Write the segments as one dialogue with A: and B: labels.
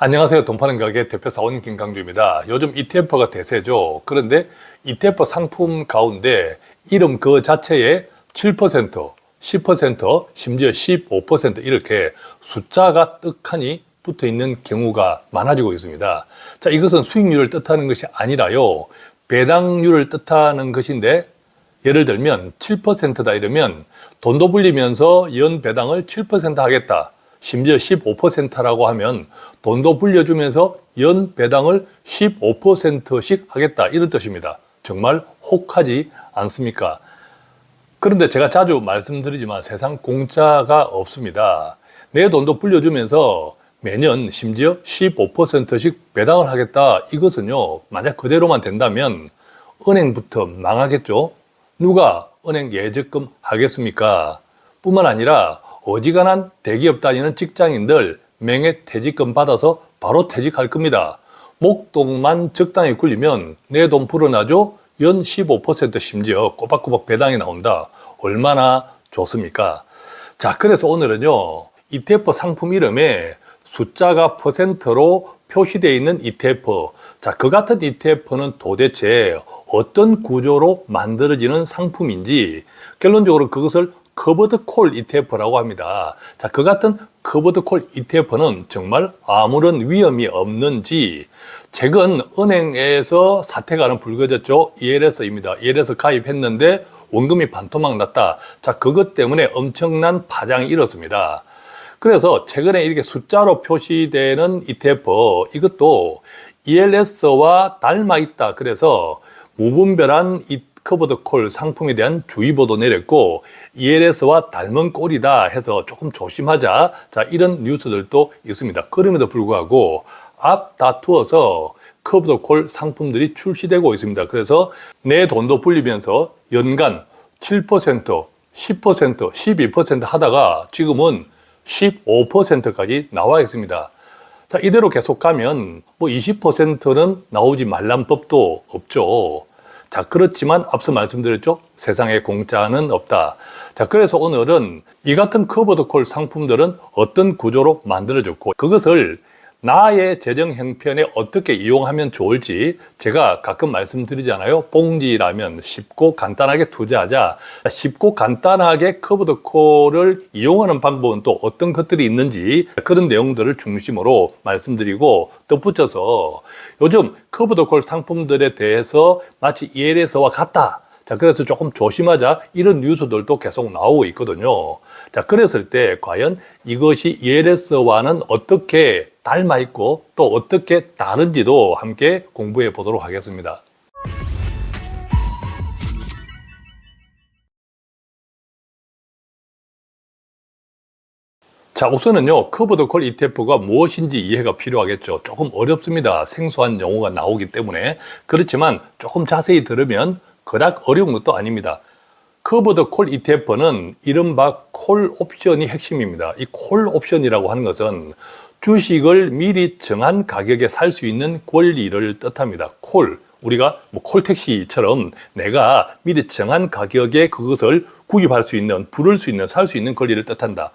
A: 안녕하세요. 돈 파는 가게 대표 사원 김강주입니다. 요즘 ETF가 대세죠. 그런데 ETF 상품 가운데 이름 그 자체에 7%, 10%, 심지어 15% 이렇게 숫자가 떡하니 붙어 있는 경우가 많아지고 있습니다. 자, 이것은 수익률을 뜻하는 것이 아니라요. 배당률을 뜻하는 것인데 예를 들면 7%다 이러면 돈도 불리면서 연 배당을 7% 하겠다. 심지어 15%라고 하면 돈도 불려주면서 연 배당을 15%씩 하겠다 이런 뜻입니다. 정말 혹하지 않습니까? 그런데 제가 자주 말씀드리지만 세상 공짜가 없습니다. 내 돈도 불려주면서 매년 심지어 15%씩 배당을 하겠다. 이것은요, 만약 그대로만 된다면 은행부터 망하겠죠. 누가 은행 예적금 하겠습니까? 뿐만 아니라 어지간한 대기업 다니는 직장인들 명예퇴직금 받아서 바로 퇴직할 겁니다. 목돈만 적당히 굴리면 내 돈 불어나죠? 연 15% 심지어 꼬박꼬박 배당이 나온다. 얼마나 좋습니까? 자, 그래서 오늘은요, ETF 상품 이름에 숫자가 퍼센트로 표시되어 있는 ETF. 자, 그 같은 ETF는 도대체 어떤 구조로 만들어지는 상품인지 결론적으로 그것을 커버드 콜 ETF라고 합니다. 자, 그 같은 커버드 콜 ETF는 정말 아무런 위험이 없는지 최근 은행에서 사태가 하나 불거졌죠. ELS입니다. ELS 가입했는데 원금이 반토막 났다. 자, 그것 때문에 엄청난 파장이 일었습니다. 그래서 최근에 이렇게 숫자로 표시되는 ETF 이것도 ELS와 닮아 있다. 그래서 무분별한 커버드 콜 상품에 대한 주의보도 내렸고 ELS와 닮은 꼴이다 해서 조금 조심하자. 자, 이런 뉴스들도 있습니다. 그럼에도 불구하고 앞 다투어서 커버드 콜 상품들이 출시되고 있습니다. 그래서 내 돈도 불리면서 연간 7%, 10%, 12% 하다가 지금은 15%까지 나와 있습니다. 자, 이대로 계속 가면 뭐 20%는 나오지 말란 법도 없죠. 자, 그렇지만 앞서 말씀드렸죠. 세상에 공짜는 없다. 자, 그래서 오늘은 이 같은 커버드 콜 상품들은 어떤 구조로 만들어졌고 그것을 나의 재정 형편에 어떻게 이용하면 좋을지 제가 가끔 말씀드리잖아요. 뽕지라면 쉽고 간단하게 투자하자. 쉽고 간단하게 커버드 콜을 이용하는 방법은 또 어떤 것들이 있는지 그런 내용들을 중심으로 말씀드리고 덧붙여서 요즘 커버드 콜 상품들에 대해서 마치 ELS와 같다. 자, 그래서 조금 조심하자 이런 뉴스들도 계속 나오고 있거든요. 자, 그랬을 때 과연 이것이 ELS와는 어떻게 닮아 있고 또 어떻게 다른지도 함께 공부해 보도록 하겠습니다. 자, 우선은요, 커버드 콜 ETF가 무엇인지 이해가 필요하겠죠. 조금 어렵습니다. 생소한 용어가 나오기 때문에. 그렇지만 조금 자세히 들으면 그닥 어려운 것도 아닙니다. 커버드 콜 ETF는 이른바 콜 옵션이 핵심입니다. 이 콜 옵션이라고 하는 것은 주식을 미리 정한 가격에 살 수 있는 권리를 뜻합니다. 콜, 우리가 뭐 콜택시처럼 내가 미리 정한 가격에 그것을 구입할 수 있는, 부를 수 있는, 살 수 있는 권리를 뜻한다.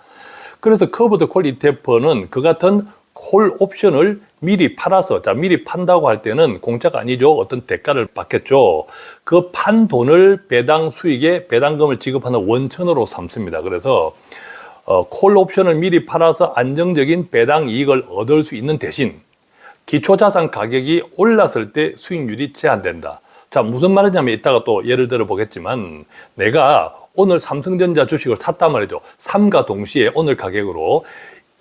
A: 그래서 커버드 콜 ETF는 그 같은 콜 옵션을 미리 팔아서, 자, 미리 판다고 할 때는 공짜가 아니죠. 어떤 대가를 받겠죠. 그 판 돈을 배당 수익에 배당금을 지급하는 원천으로 삼습니다. 그래서 콜 옵션을 미리 팔아서 안정적인 배당 이익을 얻을 수 있는 대신 기초자산 가격이 올랐을 때 수익률이 제한된다. 자, 무슨 말이냐면 이따가 또 예를 들어 보겠지만 내가 오늘 삼성전자 주식을 샀단 말이죠. 삼가 동시에 오늘 가격으로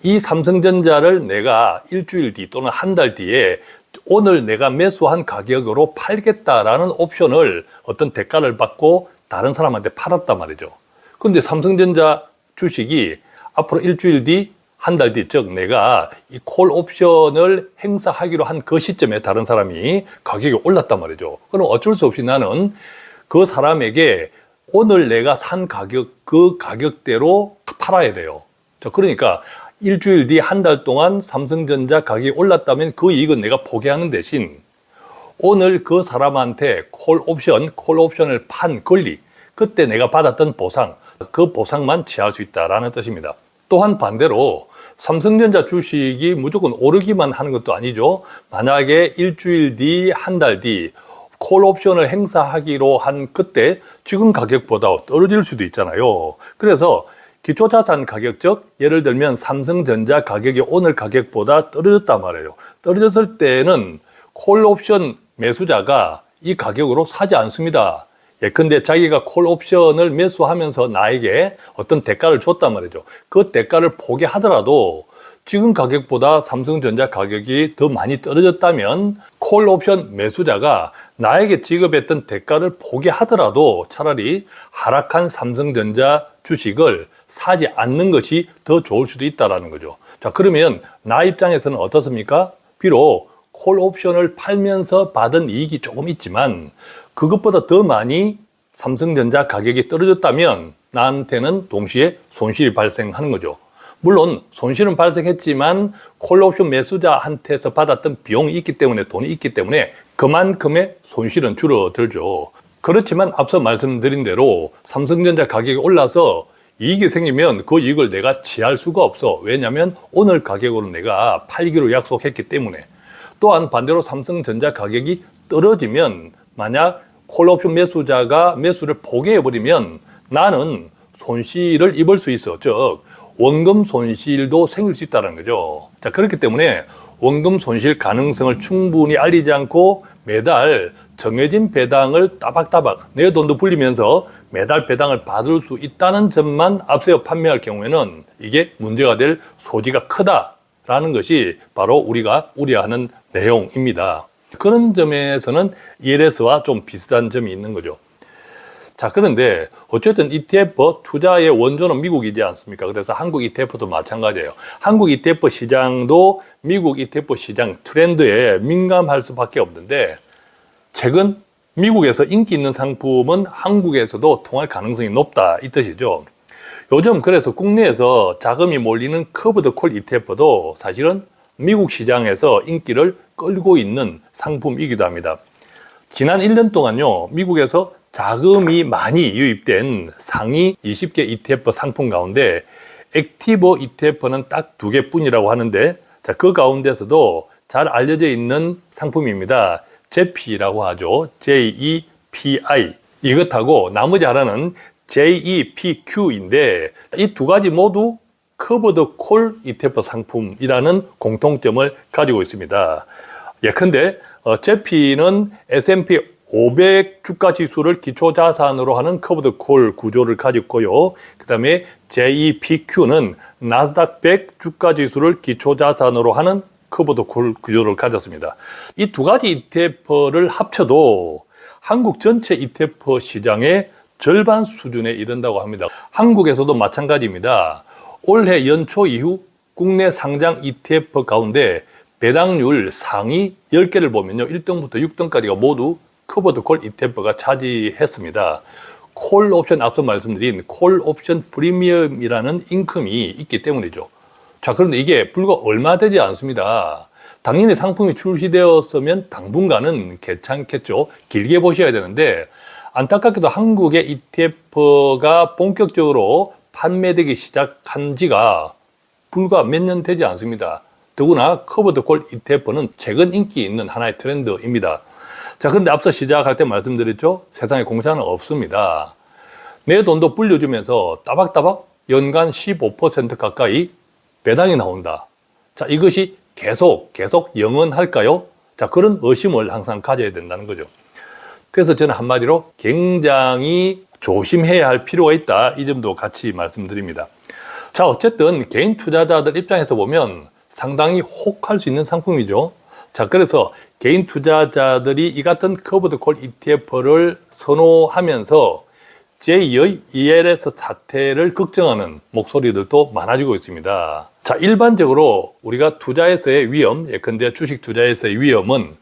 A: 이 삼성전자를 내가 일주일 뒤 또는 한 달 뒤에 오늘 내가 매수한 가격으로 팔겠다라는 옵션을 어떤 대가를 받고 다른 사람한테 팔았단 말이죠. 그런데 삼성전자 주식이 앞으로 일주일 뒤, 한 달 뒤, 즉 내가 이 콜 옵션을 행사하기로 한 그 시점에 다른 사람이 가격이 올랐단 말이죠. 그럼 어쩔 수 없이 나는 그 사람에게 오늘 내가 산 가격, 그 가격대로 팔아야 돼요. 자, 그러니까 일주일 뒤, 한 달 동안 삼성전자 가격이 올랐다면 그 이익은 내가 포기하는 대신 오늘 그 사람한테 콜 옵션을 판 권리, 그때 내가 받았던 보상, 그 보상만 취할 수 있다라는 뜻입니다. 또한 반대로 삼성전자 주식이 무조건 오르기만 하는 것도 아니죠. 만약에 일주일 뒤, 한 달 뒤 콜옵션을 행사하기로 한 그때 지금 가격보다 떨어질 수도 있잖아요. 그래서 기초자산 가격, 즉 예를 들면 삼성전자 가격이 오늘 가격보다 떨어졌단 말이에요. 떨어졌을 때는 콜옵션 매수자가 이 가격으로 사지 않습니다. 근데 자기가 콜옵션을 매수하면서 나에게 어떤 대가를 줬단 말이죠. 그 대가를 포기하더라도 지금 가격보다 삼성전자 가격이 더 많이 떨어졌다면 콜옵션 매수자가 나에게 지급했던 대가를 포기하더라도 차라리 하락한 삼성전자 주식을 사지 않는 것이 더 좋을 수도 있다는 거죠. 자, 그러면 나 입장에서는 어떻습니까? 비록 콜옵션을 팔면서 받은 이익이 조금 있지만 그것보다 더 많이 삼성전자 가격이 떨어졌다면 나한테는 동시에 손실이 발생하는 거죠. 물론 손실은 발생했지만 콜옵션 매수자한테서 받았던 비용이 있기 때문에, 돈이 있기 때문에 그만큼의 손실은 줄어들죠. 그렇지만 앞서 말씀드린 대로 삼성전자 가격이 올라서 이익이 생기면 그 이익을 내가 취할 수가 없어. 왜냐하면 오늘 가격으로 내가 팔기로 약속했기 때문에. 또한 반대로 삼성전자 가격이 떨어지면 만약 콜옵션 매수자가 매수를 포기해버리면 나는 손실을 입을 수 있어. 즉 원금 손실도 생길 수 있다는 거죠. 자, 그렇기 때문에 원금 손실 가능성을 충분히 알리지 않고 매달 정해진 배당을 따박따박 내 돈도 불리면서 매달 배당을 받을 수 있다는 점만 앞세워 판매할 경우에는 이게 문제가 될 소지가 크다라는 것이 바로 우리가 우려하는 내용입니다. 그런 점에서는 ELS와 좀 비슷한 점이 있는 거죠. 자, 그런데 어쨌든 ETF 투자의 원조는 미국이지 않습니까? 그래서 한국 ETF도 마찬가지예요. 한국 ETF 시장도 미국 ETF 시장 트렌드에 민감할 수밖에 없는데 최근 미국에서 인기 있는 상품은 한국에서도 통할 가능성이 높다 이 뜻이죠. 요즘 그래서 국내에서 자금이 몰리는 커브드 콜 ETF도 사실은 미국 시장에서 인기를 끌고 있는 상품이기도 합니다. 지난 1년 동안요, 미국에서 자금이 많이 유입된 상위 20개 ETF 상품 가운데 액티브 ETF는 딱 2개 뿐이라고 하는데, 자, 그 가운데서도 잘 알려져 있는 상품입니다. JEPI라고 하죠. JEPI. 이것하고 나머지 하나는 JEPQ인데 이 두 가지 모두 커버드 콜 ETF 상품이라는 공통점을 가지고 있습니다. 예컨대 JEPI는 S&P 500 주가 지수를 기초 자산으로 하는 커버드 콜 구조를 가지고 있고요. 그 다음에 JEPQ는 나스닥 100 주가 지수를 기초 자산으로 하는 커버드 콜 구조를 가졌습니다. 이 두 가지 ETF를 합쳐도 한국 전체 ETF 시장의 절반 수준에 이른다고 합니다. 한국에서도 마찬가지입니다. 올해 연초 이후 국내 상장 ETF 가운데 배당률 상위 10개를 보면요, 1등부터 6등까지가 모두 커버드 콜 ETF가 차지했습니다. 콜 옵션, 앞서 말씀드린 콜 옵션 프리미엄이라는 인컴이 있기 때문이죠. 자, 그런데 이게 불과 얼마 되지 않습니다. 당연히 상품이 출시되었으면 당분간은 괜찮겠죠. 길게 보셔야 되는데 안타깝게도 한국의 ETF가 본격적으로 판매되기 시작한 지가 불과 몇 년 되지 않습니다. 더구나 커버드 콜 ETF는 최근 인기 있는 하나의 트렌드입니다. 자, 그런데 앞서 시작할 때 말씀드렸죠. 세상에 공짜는 없습니다. 내 돈도 불려주면서 따박따박 연간 15% 가까이 배당이 나온다. 자, 이것이 계속 영원할까요? 자, 그런 의심을 항상 가져야 된다는 거죠. 그래서 저는 한마디로 굉장히 조심해야 할 필요가 있다. 이 점도 같이 말씀드립니다. 자, 어쨌든 개인 투자자들 입장에서 보면 상당히 혹할 수 있는 상품이죠. 자, 그래서 개인 투자자들이 이 같은 커버드 콜 ETF를 선호하면서 제2의 ELS 사태를 걱정하는 목소리들도 많아지고 있습니다. 자, 일반적으로 우리가 투자에서의 위험, 예컨대 주식 투자에서의 위험은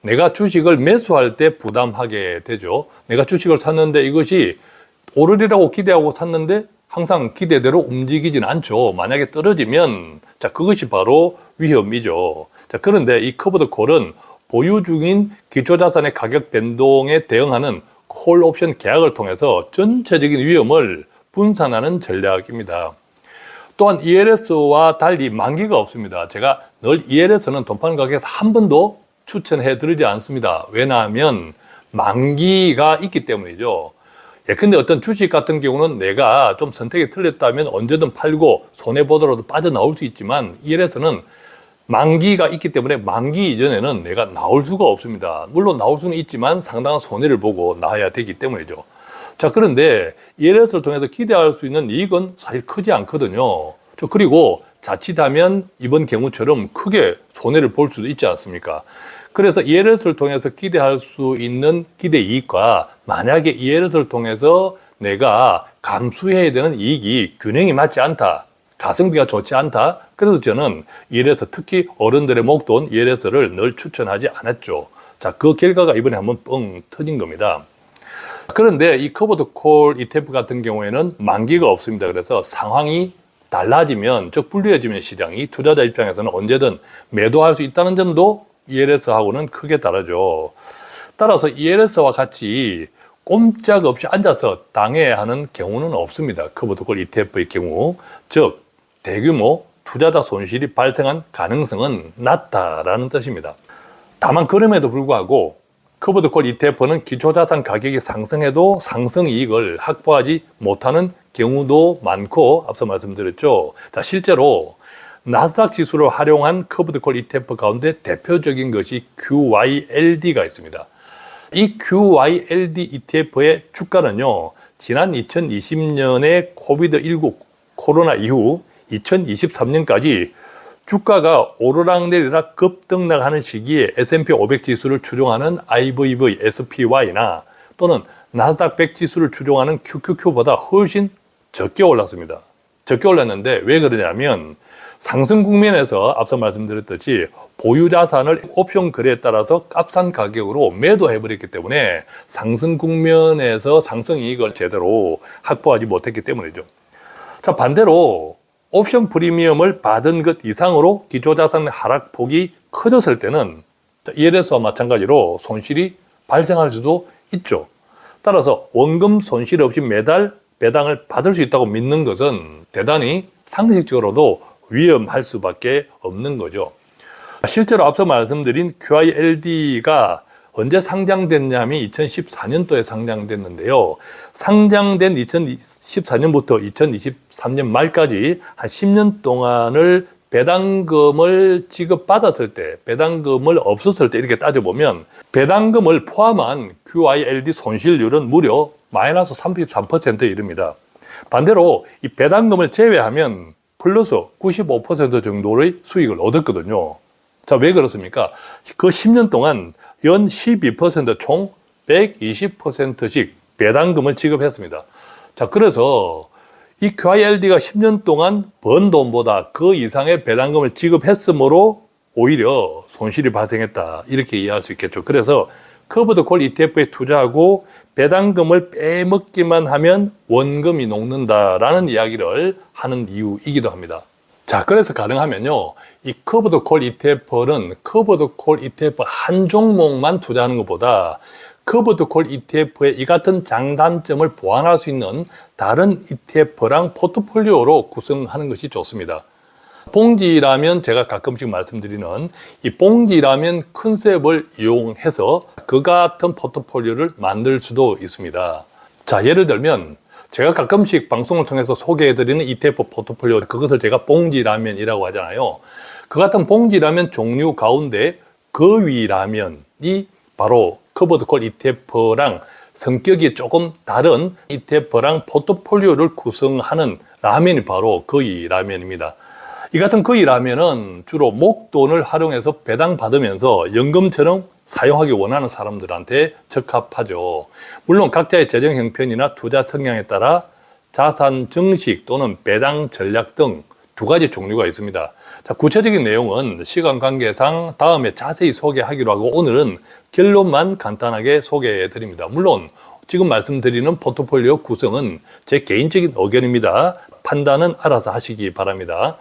A: 내가 주식을 매수할 때 부담하게 되죠. 내가 주식을 샀는데 이것이 오르리라고 기대하고 샀는데 항상 기대대로 움직이진 않죠. 만약에 떨어지면 자, 그것이 바로 위험이죠. 자, 그런데 이 커버드 콜은 보유 중인 기초자산의 가격 변동에 대응하는 콜 옵션 계약을 통해서 전체적인 위험을 분산하는 전략입니다. 또한 ELS와 달리 만기가 없습니다. 제가 늘 ELS는 돈 파는 가게에서 한 번도 추천해 드리지 않습니다. 왜냐하면 만기가 있기 때문이죠. 근데 어떤 주식 같은 경우는 내가 좀 선택이 틀렸다면 언제든 팔고 손해보더라도 빠져나올 수 있지만 ELS는 만기가 있기 때문에 만기 이전에는 내가 나올 수가 없습니다. 물론 나올 수는 있지만 상당한 손해를 보고 나와야 되기 때문이죠. 자, 그런데 ELS를 통해서 기대할 수 있는 이익은 사실 크지 않거든요. 그리고 자칫하면 이번 경우처럼 크게 손해를 볼 수도 있지 않습니까? 그래서 ELS를 통해서 기대할 수 있는 기대 이익과 만약에 ELS를 통해서 내가 감수해야 되는 이익이 균형이 맞지 않다. 가성비가 좋지 않다. 그래서 저는 ELS, 특히 어른들의 목돈 ELS를 늘 추천하지 않았죠. 자, 그 결과가 이번에 한번 뻥 터진 겁니다. 그런데 이 커버드 콜 ETF 같은 경우에는 만기가 없습니다. 그래서 상황이 달라지면, 즉 불리해지면 시장이 투자자 입장에서는 언제든 매도할 수 있다는 점도 ELS하고는 크게 다르죠. 따라서 ELS와 같이 꼼짝없이 앉아서 당해야 하는 경우는 없습니다. 커버드 콜 ETF의 경우. 즉 대규모 투자자 손실이 발생한 가능성은 낮다라는 뜻입니다. 다만 그럼에도 불구하고 커버드 콜 ETF는 기초자산 가격이 상승해도 상승 이익을 확보하지 못하는 경우도 많고 앞서 말씀드렸죠. 자, 실제로 나스닥 지수를 활용한 커버드 콜 ETF 가운데 대표적인 것이 QYLD가 있습니다. 이 QYLD ETF의 주가는요, 지난 2020년에 코비드19 코로나 이후 2023년까지 주가가 오르락내리락 급등락하는 시기에 S&P 500 지수를 추종하는 IVV, SPY나 또는 나스닥 100 지수를 추종하는 QQQ보다 훨씬 적게 올랐습니다. 적게 올랐는데 왜 그러냐면 상승 국면에서 앞서 말씀드렸듯이 보유 자산을 옵션 거래에 따라서 값싼 가격으로 매도해버렸기 때문에 상승 국면에서 상승 이익을 제대로 확보하지 못했기 때문이죠. 자, 반대로 옵션 프리미엄을 받은 것 이상으로 기초자산의 하락폭이 커졌을 때는 ELS와 마찬가지로 손실이 발생할 수도 있죠. 따라서 원금 손실 없이 매달 배당을 받을 수 있다고 믿는 것은 대단히 상식적으로도 위험할 수밖에 없는 거죠. 실제로 앞서 말씀드린 QYLD가 언제 상장됐냐면 2014년도에 상장됐는데요. 상장된 2014년부터 2023년 말까지 한 10년 동안을 배당금을 지급받았을 때, 배당금을 없었을 때 이렇게 따져보면 배당금을 포함한 QYLD 손실률은 무려 마이너스 33%에 이릅니다. 반대로 이 배당금을 제외하면 플러스 95% 정도의 수익을 얻었거든요. 자, 왜 그렇습니까? 그 10년 동안 연 12% 총 120%씩 배당금을 지급했습니다. 자, 그래서 이 QYLD가 10년 동안 번 돈보다 그 이상의 배당금을 지급했으므로 오히려 손실이 발생했다. 이렇게 이해할 수 있겠죠. 그래서 커버드 콜 ETF에 투자하고 배당금을 빼먹기만 하면 원금이 녹는다라는 이야기를 하는 이유이기도 합니다. 자, 그래서 가능하면요, 이 커버드 콜 ETF는 커버드 콜 ETF 한 종목만 투자하는 것보다 커버드 콜 ETF의 이 같은 장단점을 보완할 수 있는 다른 ETF랑 포트폴리오로 구성하는 것이 좋습니다. 봉지라면 제가 가끔씩 말씀드리는 이 봉지라면 컨셉을 이용해서 그 같은 포트폴리오를 만들 수도 있습니다. 자, 예를 들면 제가 가끔씩 방송을 통해서 소개해드리는 ETF 포트폴리오, 그것을 제가 봉지라면이라고 하잖아요. 그 같은 봉지라면 종류 가운데 거위라면이 바로 커버드 콜 ETF랑 성격이 조금 다른 ETF랑 포트폴리오를 구성하는 라면이 바로 거위라면입니다. 이 같은 거위라면은 주로 목돈을 활용해서 배당받으면서 연금처럼 사용하기 원하는 사람들한테 적합하죠. 물론 각자의 재정 형편이나 투자 성향에 따라 자산 증식 또는 배당 전략 등 두 가지 종류가 있습니다. 자, 구체적인 내용은 시간 관계상 다음에 자세히 소개하기로 하고 오늘은 결론만 간단하게 소개해 드립니다. 물론 지금 말씀드리는 포트폴리오 구성은 제 개인적인 의견입니다. 판단은 알아서 하시기 바랍니다.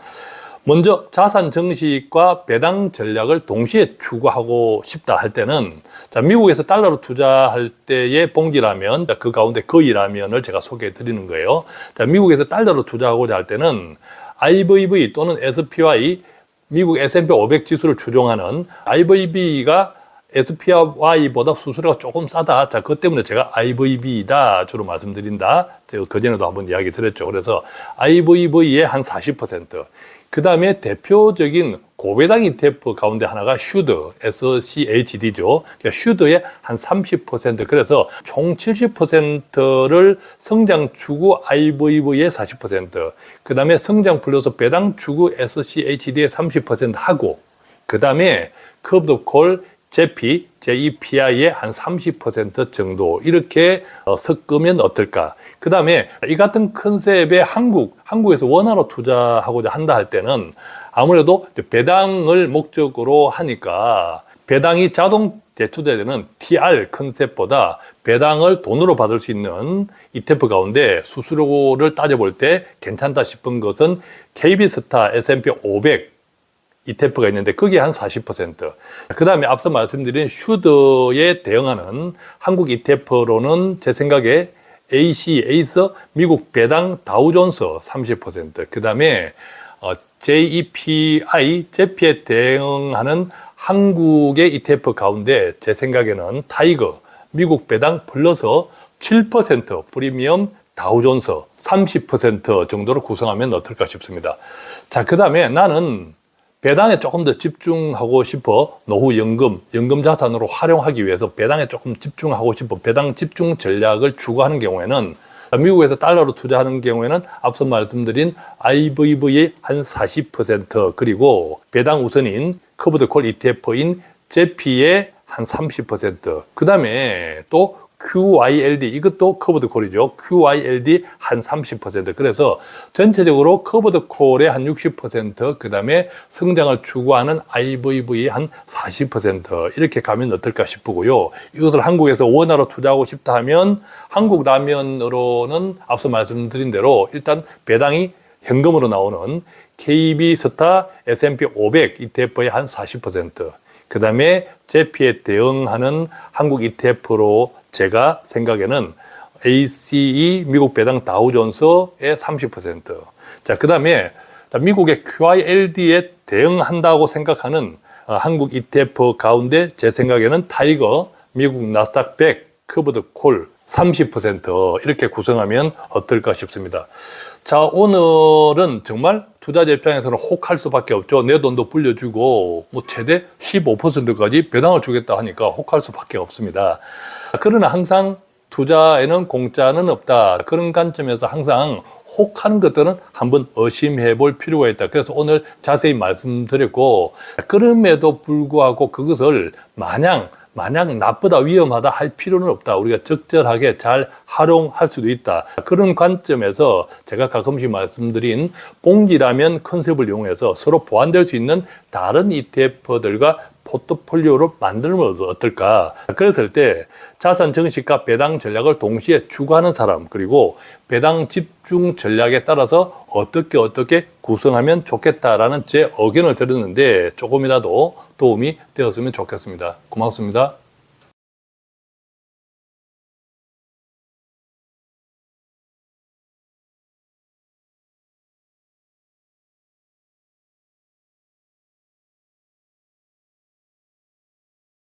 A: 먼저 자산 증식과 배당 전략을 동시에 추구하고 싶다 할 때는, 자, 미국에서 달러로 투자할 때의 봉지라면, 그 가운데 거위라면을 제가 소개해 드리는 거예요. 자, 미국에서 달러로 투자하고자 할 때는 IVV 또는 SPY, 미국 S&P 500 지수를 추종하는 IVB가 SPY보다 수수료가 조금 싸다. 자, 그것 때문에 제가 IVB다 주로 말씀드린다. 제가 그전에도 한번 이야기 드렸죠. 그래서 IVV의 한 40%. 그 다음에 대표적인 고배당 ETF 가운데 하나가 슈드, SCHD죠. 그러니까 슈드의 한 30%. 그래서 총 70%를 성장 추구 IVV의 40%. 그 다음에 성장 플러스 배당 추구 SCHD의 30% 하고, 그 다음에 커브드콜 JP, JEPI의 한 30% 정도 이렇게 섞으면 어떨까. 그 다음에 이 같은 컨셉의 한국에서 원화로 투자하고자 한다 할 때는 아무래도 배당을 목적으로 하니까 배당이 자동 대출되는 TR 컨셉보다 배당을 돈으로 받을 수 있는 ETF 가운데 수수료를 따져볼 때 괜찮다 싶은 것은 KB스타 S&P 500 ETF가 있는데 거기에 한 40%. 그 다음에 앞서 말씀드린 슈드에 대응하는 한국 ETF로는 제 생각에 ACE 미국 배당 다우존스 30%. 그 다음에 JEPI 제피에 대응하는 한국의 ETF 가운데 제 생각에는 타이거 미국 배당 플러스 7% 프리미엄 다우존스 30% 정도로 구성하면 어떨까 싶습니다. 자, 그 다음에 나는 배당에 조금 더 집중하고 싶어 노후 연금 자산으로 활용하기 위해서 배당에 조금 집중하고 싶어 배당 집중 전략을 추구하는 경우에는 미국에서 달러로 투자하는 경우에는 앞서 말씀드린 IVV의 한 40% 그리고 배당 우선인 커브드콜 ETF인 JP의 한 30%, 그 다음에 또 QYLD, 이것도 커브드콜이죠. QYLD 한 30%. 그래서 전체적으로 커브드콜의 한 60%, 그 다음에 성장을 추구하는 IVV 한 40% 이렇게 가면 어떨까 싶고요. 이것을 한국에서 원화로 투자하고 싶다 하면 한국 라면으로는 앞서 말씀드린 대로 일단 배당이 현금으로 나오는 KB스타 S&P 500 ETF의 한 40%, 그 다음에 JP에 대응하는 한국 ETF로 제가 생각에는 ACE 미국 배당 다우존스의 30%. 자, 그 다음에 미국의 QYLD에 대응한다고 생각하는 한국 ETF 가운데 제 생각에는 타이거 미국 나스닥 100 커브드콜 30% 이렇게 구성하면 어떨까 싶습니다. 자, 오늘은 정말 투자자 입장에서는 혹할 수밖에 없죠. 내 돈도 불려주고 뭐 최대 15%까지 배당을 주겠다 하니까 혹할 수밖에 없습니다. 그러나 항상 투자에는 공짜는 없다. 그런 관점에서 항상 혹하는 것들은 한번 의심해 볼 필요가 있다. 그래서 오늘 자세히 말씀드렸고, 그럼에도 불구하고 그것을 마냥 나쁘다, 위험하다 할 필요는 없다. 우리가 적절하게 잘 활용할 수도 있다. 그런 관점에서 제가 가끔씩 말씀드린 봉지라면 컨셉을 이용해서 서로 보완될 수 있는 다른 ETF들과 포트폴리오로 만들면 어떨까. 그랬을 때 자산 증식과 배당 전략을 동시에 추구하는 사람, 그리고 배당 집중 전략에 따라서 어떻게 구성하면 좋겠다라는 제 의견을 드렸는데 조금이라도 도움이 되었으면 좋겠습니다. 고맙습니다.